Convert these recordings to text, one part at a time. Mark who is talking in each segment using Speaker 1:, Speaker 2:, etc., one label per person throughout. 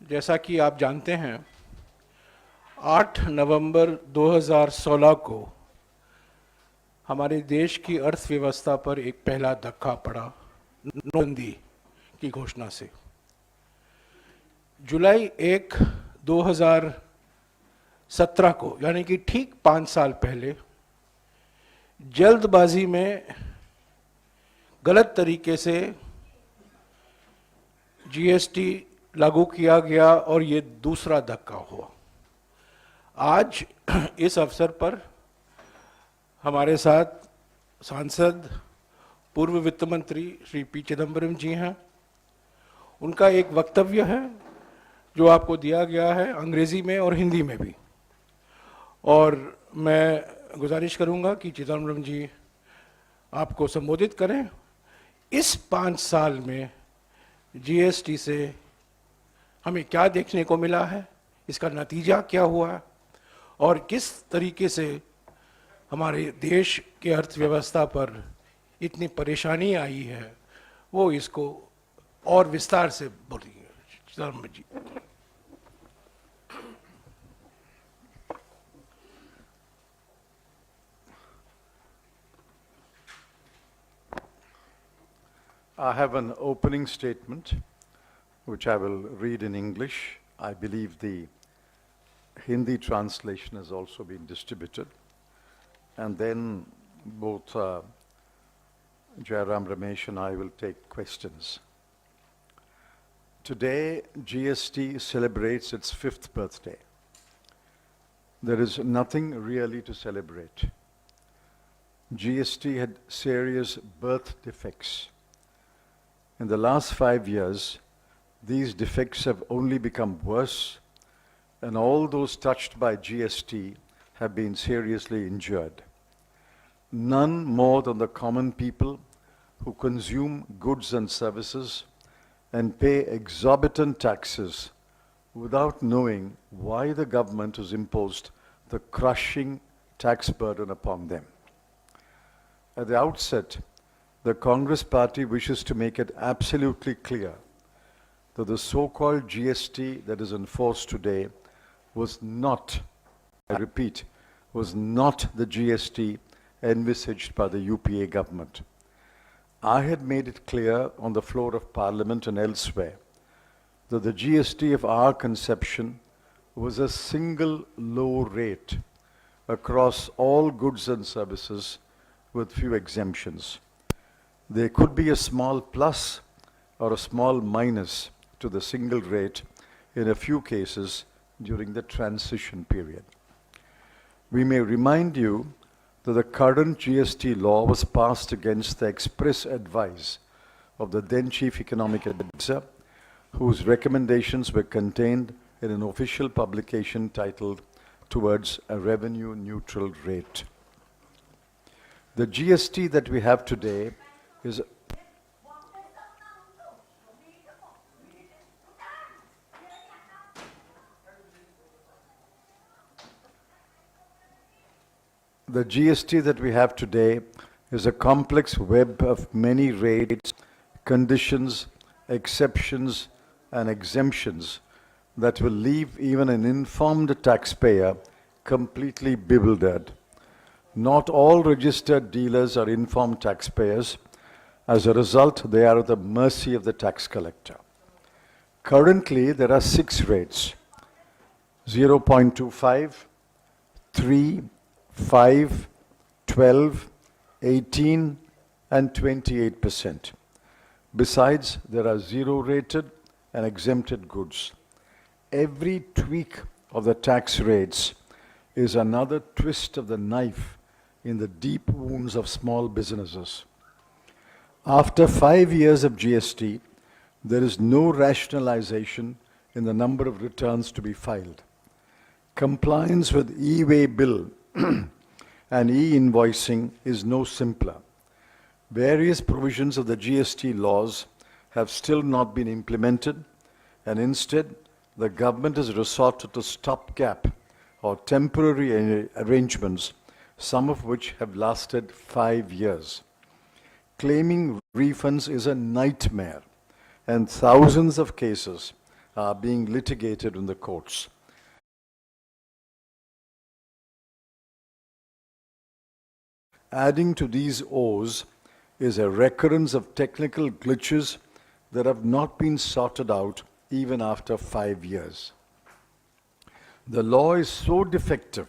Speaker 1: जैसा कि आप जानते हैं, 8 नवंबर 2016 को हमारे देश की अर्थव्यवस्था पर एक पहला धक्का पड़ा नोटबंदी की घोषणा से। जुलाई 1, 2017 को, यानी कि ठीक 5 साल पहले, जल्दबाजी में गलत तरीके से जीएसटी लागू किया गया और ये दूसरा धक्का हुआ। आज इस अवसर पर हमारे साथ सांसद पूर्व वित्त मंत्री श्री पी चिदम्बरम जी हैं। उनका एक वक्तव्य है जो आपको दिया गया है अंग्रेजी में और हिंदी में भी, और मैं गुजारिश करूंगा कि चिदम्बरम जी आपको संबोधित करें। इस 5 साल में जीएसटी से हमें क्या देखने को मिला है, इसका नतीजा क्या हुआ और किस तरीके से हमारे देश के अर्थव्यवस्था पर इतनी परेशानी आई है, वो इसको और विस्तार से बोलिए चिदम्बरम जी।
Speaker 2: I have an opening statement which I will read in English. I believe the Hindi translation has also been distributed. And then both Jairam Ramesh and I will take questions. Today, GST celebrates its 5th birthday. There is nothing really to celebrate. GST had serious birth defects. In the last 5 years, these defects have only become worse, and all those touched by GST have been seriously injured. None more than the common people who consume goods and services and pay exorbitant taxes without knowing why the government has imposed the crushing tax burden upon them. At the outset, the Congress party wishes to make it absolutely clear that the so-called GST that is enforced today was not, I repeat, was not the GST envisaged by the UPA government. I had made it clear on the floor of Parliament and elsewhere that the GST of our conception was a single low rate across all goods and services with few exemptions. There could be a small plus or a small minus to the single rate in a few cases during the transition period. We may remind you that the current GST law was passed against the express advice of the then Chief Economic Advisor, whose recommendations were contained in an official publication titled Towards a Revenue Neutral Rate. The GST that we have today is The GST that we have today is a complex web of many rates, conditions, exceptions, and exemptions that will leave even an informed taxpayer completely bewildered. Not all registered dealers are informed taxpayers. As a result, they are at the mercy of the tax collector. Currently, there are 6 rates: 0.25, 3, 5, 12, 18, and 28%. Besides, there are 0-rated and exempted goods. Every tweak of the tax rates is another twist of the knife in the deep wounds of small businesses. After 5 years of GST, there is no rationalization in the number of returns to be filed. Compliance with e-way bill and e-invoicing is no simpler. Various provisions of the GST laws have still not been implemented, and instead, the government has resorted to stopgap or temporary arrangements, some of which have lasted 5 years. Claiming refunds is a nightmare, and thousands of cases are being litigated in the courts. Adding to these woes is a recurrence of technical glitches that have not been sorted out even after 5 years. The law is so defective,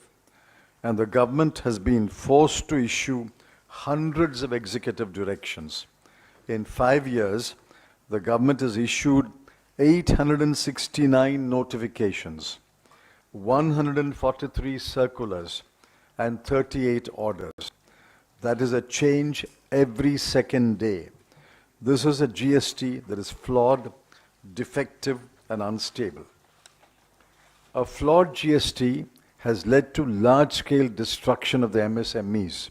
Speaker 2: and the government has been forced to issue hundreds of executive directions. In 5 years, the government has issued 869 notifications, 143 circulars, and 38 orders. That is a change every second day. This is a GST that is flawed, defective, and unstable. A flawed GST has led to large-scale destruction of the MSMEs,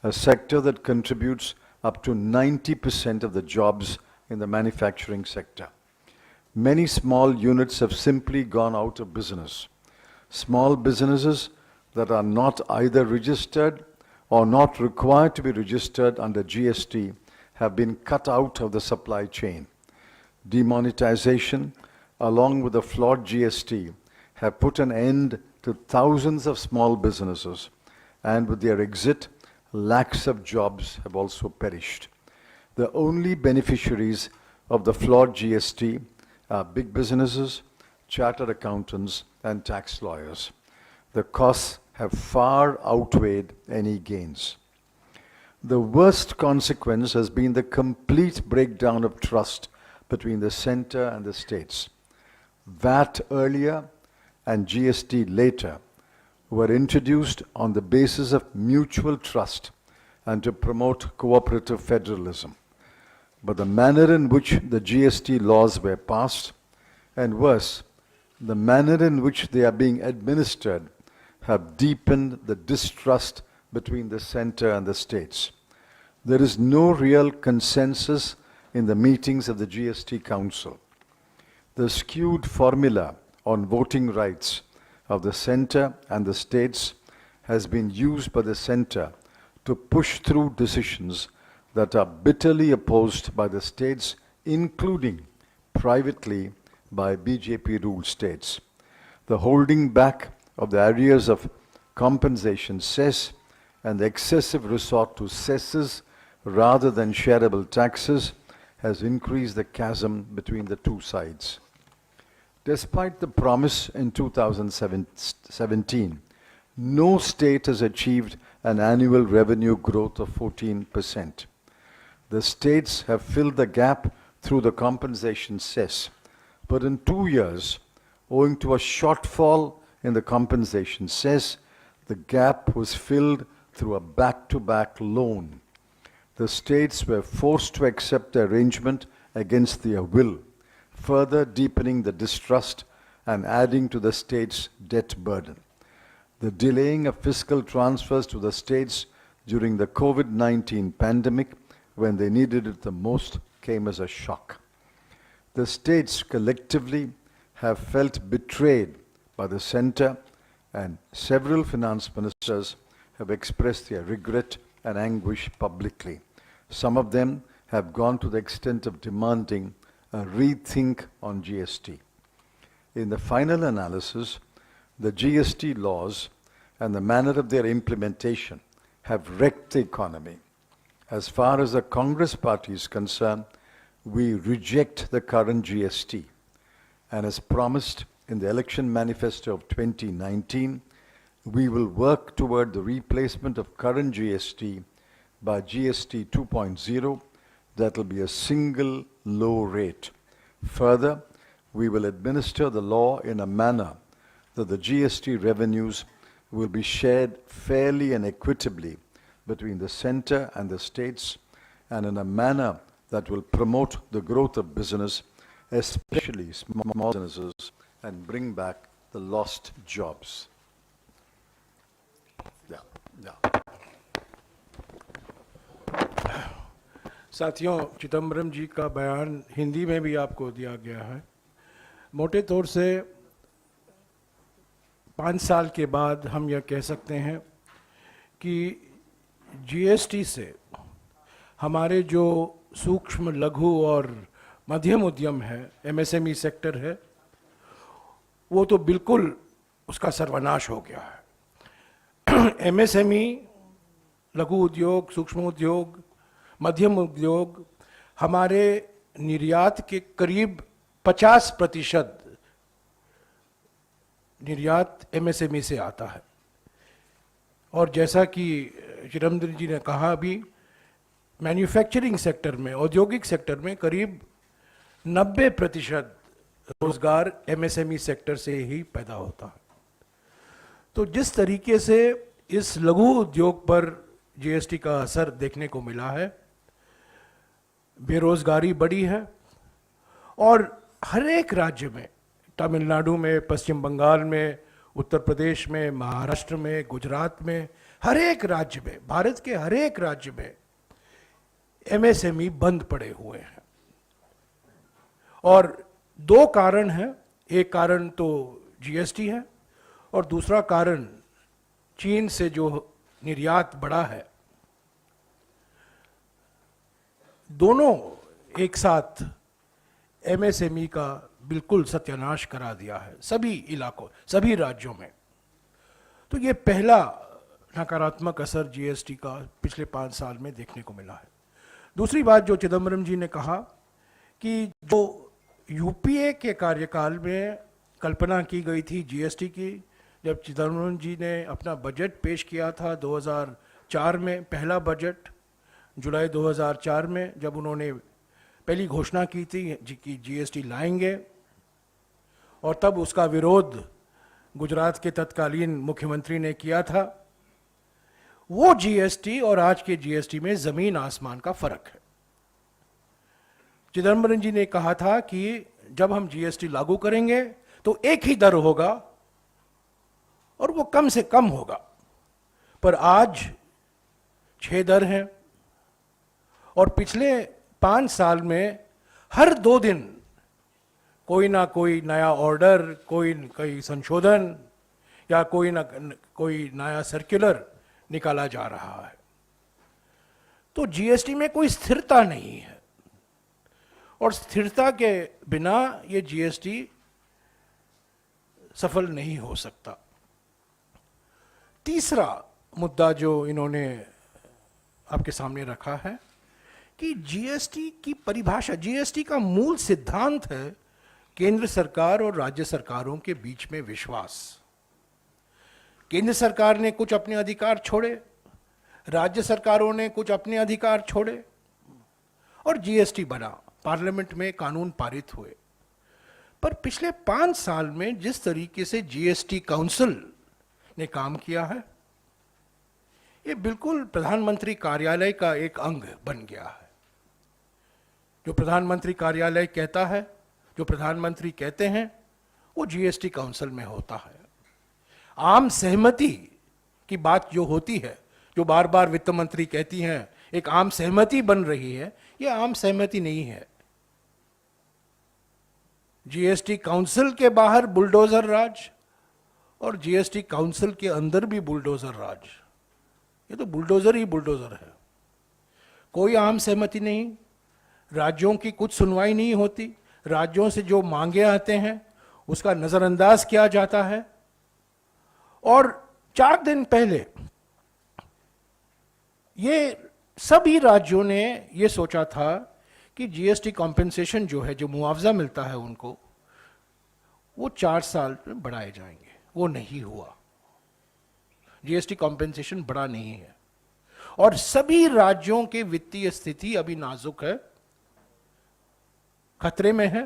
Speaker 2: a sector that contributes up to 90% of the jobs in the manufacturing sector. Many small units have simply gone out of business. Small businesses that are not either registered or not required to be registered under GST have been cut out of the supply chain. Demonetization, along with the flawed GST, have put an end to thousands of small businesses, and with their exit, lakhs of jobs have also perished. The only beneficiaries of the flawed GST are big businesses, chartered accountants, and tax lawyers. The costs have far outweighed any gains. The worst consequence has been the complete breakdown of trust between the center and the states. VAT earlier and GST later were introduced on the basis of mutual trust and to promote cooperative federalism. But the manner in which the GST laws were passed, and worse, the manner in which they are being administered, have deepened the distrust between the center and the states. There is no real consensus in the meetings of the GST Council. The skewed formula on voting rights of the center and the states has been used by the center to push through decisions that are bitterly opposed by the states, including privately by BJP-ruled states. The holding back of the arrears of compensation cess and the excessive resort to cesses rather than shareable taxes has increased the chasm between the two sides. Despite the promise in 2017, no state has achieved an annual revenue growth of 14%. The states have filled the gap through the compensation cess, but in 2 years, owing to a shortfall in the compensation cess, the gap was filled through a back-to-back loan. The states were forced to accept the arrangement against their will, further deepening the distrust and adding to the states' debt burden. The delaying of fiscal transfers to the states during the COVID-19 pandemic, when they needed it the most, came as a shock. The states collectively have felt betrayed by the center, and several finance ministers have expressed their regret and anguish publicly. Some of them have gone to the extent of demanding a rethink on GST. In the final analysis, the GST laws and the manner of their implementation have wrecked the economy. As far as the Congress party is concerned, we reject the current GST, and as promised in the election manifesto of 2019, we will work toward the replacement of current GST by GST 2.0 that will be a single low rate. Further, we will administer the law in a manner that the GST revenues will be shared fairly and equitably between the center and the states, and in a manner that will promote the growth of business, especially small businesses, and bring back the lost jobs.
Speaker 1: साथियों, चिदम्बरम जी का बयान हिंदी में भी आपको दिया गया है। मोटे तौर से 5 साल के बाद हम यह कह सकते हैं कि जीएसटी से हमारे जो सूक्ष्म, लघु और मध्यम उद्यम है, एमएसएमई सेक्टर है, वो तो बिल्कुल उसका सर्वनाश हो गया है। एमएसएमई, लघु उद्योग, सूक्ष्म उद्योग, मध्यम उद्योग हमारे निर्यात के करीब 50% निर्यात एमएसएमई से आता है। और जैसा कि चिदम्बरम जी ने कहा, अभी मैन्युफैक्चरिंग सेक्टर में, औद्योगिक सेक्टर में करीब 90% रोजगार एमएसएमई सेक्टर से ही पैदा होता है। तो जिस तरीके से इस लघु उद्योग पर जीएसटी का असर देखने को मिला है, बेरोजगारी बढ़ी है और हर एक राज्य में, तमिलनाडु में, पश्चिम बंगाल में, उत्तर प्रदेश में, महाराष्ट्र में, गुजरात में, हर एक राज्य में, भारत के हर एक राज्य में एमएसएमई बंद पड़े हुए हैं। और दो कारण हैं, एक कारण तो जीएसटी है और दूसरा कारण चीन से जो निर्यात बढ़ा है। दोनों एक साथ एमएसएमई का बिल्कुल सत्यानाश करा दिया है सभी इलाकों, सभी राज्यों में। तो ये पहला नकारात्मक असर जीएसटी का पिछले 5 साल में देखने को मिला है। दूसरी बात जो चिदम्बरम जी ने कहा कि जो यूपीए के कार्यकाल में कल्पना की गई थी जीएसटी की, जब चिदम्बरम जी ने अपना बजट पेश किया था 2004 में, पहला बजट जुलाई 2004 में, जब उन्होंने पहली घोषणा की थी कि जीएसटी लाएंगे, और तब उसका विरोध गुजरात के तत्कालीन मुख्यमंत्री ने किया था। वो जीएसटी और आज के जीएसटी में जमीन आसमान का फर्क है। चिदम्बरम जी ने कहा था कि जब हम जीएसटी लागू करेंगे तो एक ही दर होगा और वो कम से कम होगा, पर आज 6 दर हैं और पिछले 5 साल में हर 2 दिन कोई ना कोई नया ऑर्डर, कोई संशोधन या कोई नया सर्कुलर निकाला जा रहा है। तो जीएसटी में कोई स्थिरता नहीं है और स्थिरता के बिना ये जीएसटी सफल नहीं हो सकता। तीसरा मुद्दा जो इन्होंने आपके सामने रखा है कि जीएसटी की परिभाषा, जीएसटी का मूल सिद्धांत है केंद्र सरकार और राज्य सरकारों के बीच में विश्वास। केंद्र सरकार ने कुछ अपने अधिकार छोड़े, राज्य सरकारों ने कुछ अपने अधिकार छोड़े और जीएसटी बना, पार्लियामेंट में कानून पारित हुए। पर पिछले 5 साल में जिस तरीके से जीएसटी काउंसिल ने काम किया है, ये बिल्कुल प्रधानमंत्री कार्यालय का एक अंग बन गया है। जो प्रधानमंत्री कार्यालय कहता है, जो प्रधानमंत्री कहते हैं, वो जीएसटी काउंसिल में होता है। आम सहमति की बात जो होती है, जो बार बार वित्त मंत्री कहती हैं, एक आम सहमति बन रही है, ये आम सहमति नहीं है। जीएसटी काउंसिल के बाहर बुलडोजर राज और जीएसटी काउंसिल के अंदर भी बुलडोजर राज। ये तो बुलडोजर ही बुलडोजर है। कोई आम सहमति नहीं, राज्यों की कुछ सुनवाई नहीं होती, राज्यों से जो मांगे आते हैं उसका नजरअंदाज किया जाता है। और 4 दिन पहले ये सभी राज्यों ने ये सोचा था कि जीएसटी कॉम्पेंसेशन जो है, जो मुआवजा मिलता है उनको, वो 4 साल में बढ़ाए जाएंगे। वो नहीं हुआ। जीएसटी कॉम्पेंसेशन बढ़ा नहीं है और सभी राज्यों की वित्तीय स्थिति अभी नाजुक है, खतरे में है।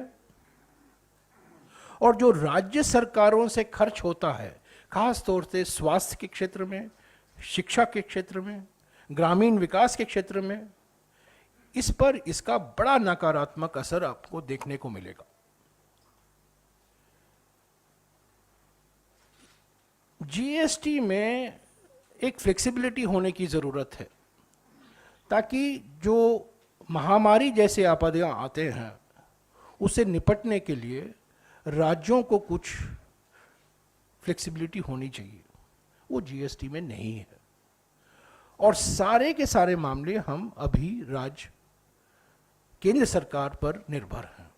Speaker 1: और जो राज्य सरकारों से खर्च होता है, खास तौर से स्वास्थ्य के क्षेत्र में, शिक्षा के क्षेत्र में, ग्रामीण विकास के क्षेत्र में, इस पर इसका बड़ा नकारात्मक असर आपको देखने को मिलेगा। जीएसटी में एक फ्लेक्सिबिलिटी होने की जरूरत है ताकि जो महामारी जैसे आपदाएं आते हैं उससे निपटने के लिए राज्यों को कुछ फ्लेक्सिबिलिटी होनी चाहिए। वो जीएसटी में नहीं है और सारे के सारे मामले हम अभी केंद्र सरकार पर निर्भर हैं।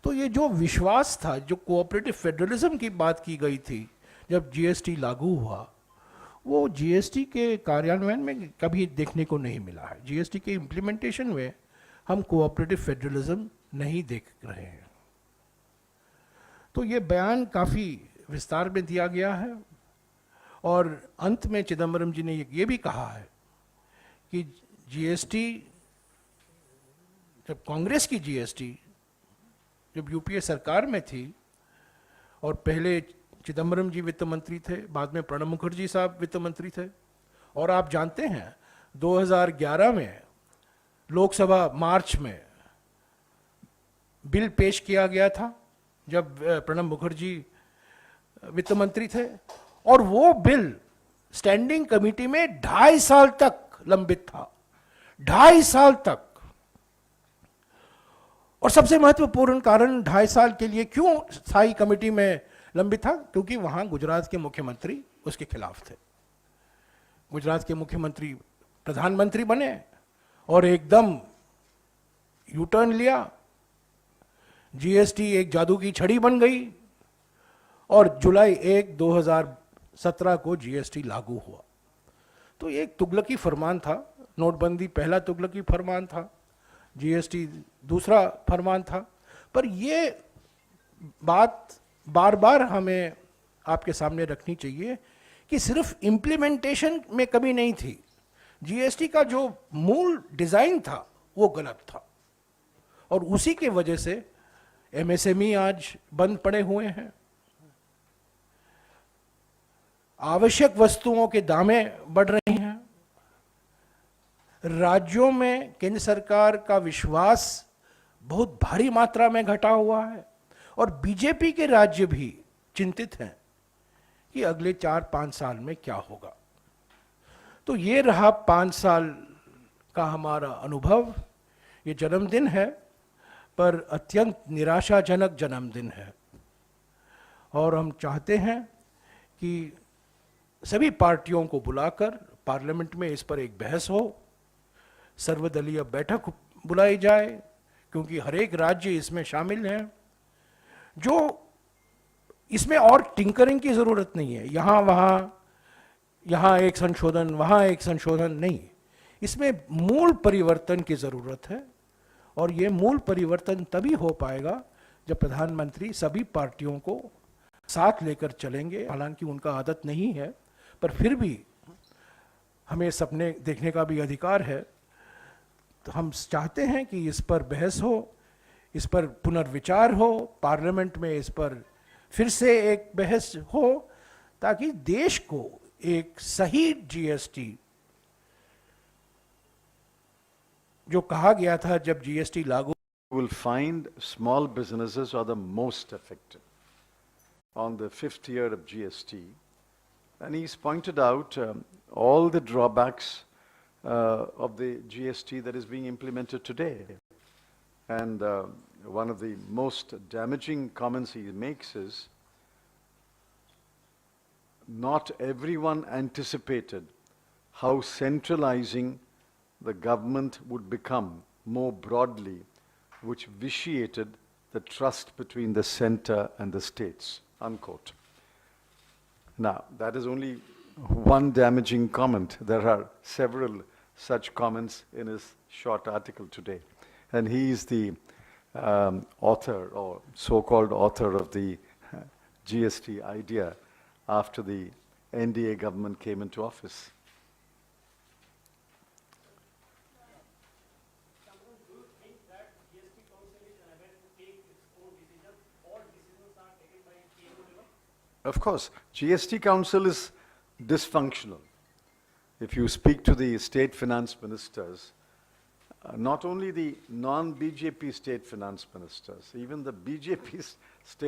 Speaker 1: तो ये जो विश्वास था, जो कोऑपरेटिव फेडरलिज्म की बात की गई थी जब जीएसटी लागू हुआ, वो जीएसटी के कार्यान्वयन में कभी देखने को नहीं मिला है। जीएसटी के इम्प्लीमेंटेशन में हम कोऑपरेटिव फेडरलिज्म नहीं देख रहे हैं। तो ये बयान काफ़ी विस्तार में दिया गया है और अंत में चिदम्बरम जी ने ये भी कहा है कि जीएसटी, जब कांग्रेस की जीएसटी जब यूपीए सरकार में थी और पहले चिदम्बरम जी वित्त मंत्री थे, बाद में प्रणब मुखर्जी साहब वित्त मंत्री थे, और आप जानते हैं 2011 में लोकसभा मार्च में बिल पेश किया गया था जब प्रणब मुखर्जी वित्त मंत्री थे, और वो बिल स्टैंडिंग कमेटी में 2.5 साल तक लंबित था, 2.5 साल तक। और सबसे महत्वपूर्ण कारण 2.5 साल के लिए क्यों स्थायी कमेटी में लंबित था, क्योंकि वहां गुजरात के मुख्यमंत्री उसके खिलाफ थे। गुजरात के मुख्यमंत्री प्रधानमंत्री बने और एकदम यू टर्न लिया, जीएसटी एक जादू की छड़ी बन गई और जुलाई 1, 2017 को जीएसटी लागू हुआ। तो ये एक तुगलकी फरमान था। नोटबंदी पहला तुगलकी फरमान था, जीएसटी दूसरा फरमान था। पर ये बात बार बार हमें आपके सामने रखनी चाहिए कि सिर्फ इम्प्लीमेंटेशन में कमी नहीं थी, जीएसटी का जो मूल डिजाइन था वो गलत था, और उसी के वजह से एमएसएमई आज बंद पड़े हुए हैं, आवश्यक वस्तुओं के दामें बढ़ रही हैं, राज्यों में केंद्र सरकार का विश्वास बहुत भारी मात्रा में घटा हुआ है, और बीजेपी के राज्य भी चिंतित हैं कि अगले 4-5 साल में क्या होगा। तो ये रहा 5 साल का हमारा अनुभव। ये जन्मदिन है, पर अत्यंत निराशाजनक जन्मदिन है, और हम चाहते हैं कि सभी पार्टियों को बुलाकर पार्लियामेंट में इस पर एक बहस हो, सर्वदलीय बैठक बुलाई जाए, क्योंकि हर एक राज्य इसमें शामिल है। जो इसमें और टिंकरिंग की जरूरत नहीं है, यहाँ एक संशोधन, वहाँ एक संशोधन नहीं, इसमें मूल परिवर्तन की जरूरत है। और ये मूल परिवर्तन तभी हो पाएगा जब प्रधानमंत्री सभी पार्टियों को साथ लेकर चलेंगे। हालांकि उनका आदत नहीं है, पर फिर भी हमें सपने देखने का भी अधिकार है। तो हम चाहते हैं कि इस पर बहस हो, इस पर पुनर्विचार हो, पार्लियामेंट में इस पर फिर से एक बहस हो, ताकि देश को एक सही जीएसटी, जो कहा गया था जब जीएसटी लागू,
Speaker 2: will find small businesses are the most affected on the 5th year of GST. And he's pointed out all the drawbacks of the GST that is being implemented today. And one of the most damaging comments he makes is, not everyone anticipated how centralizing the government would become more broadly, which vitiated the trust between the center and the states, unquote. Now, that is only one damaging comment. There are several such comments in his short article today. And he is the author, or so-called author, of the GST idea after the NDA government came into office. Of course, GST Council is dysfunctional. If you speak to the state finance ministers, not only the non-BJP state finance ministers, even the BJP state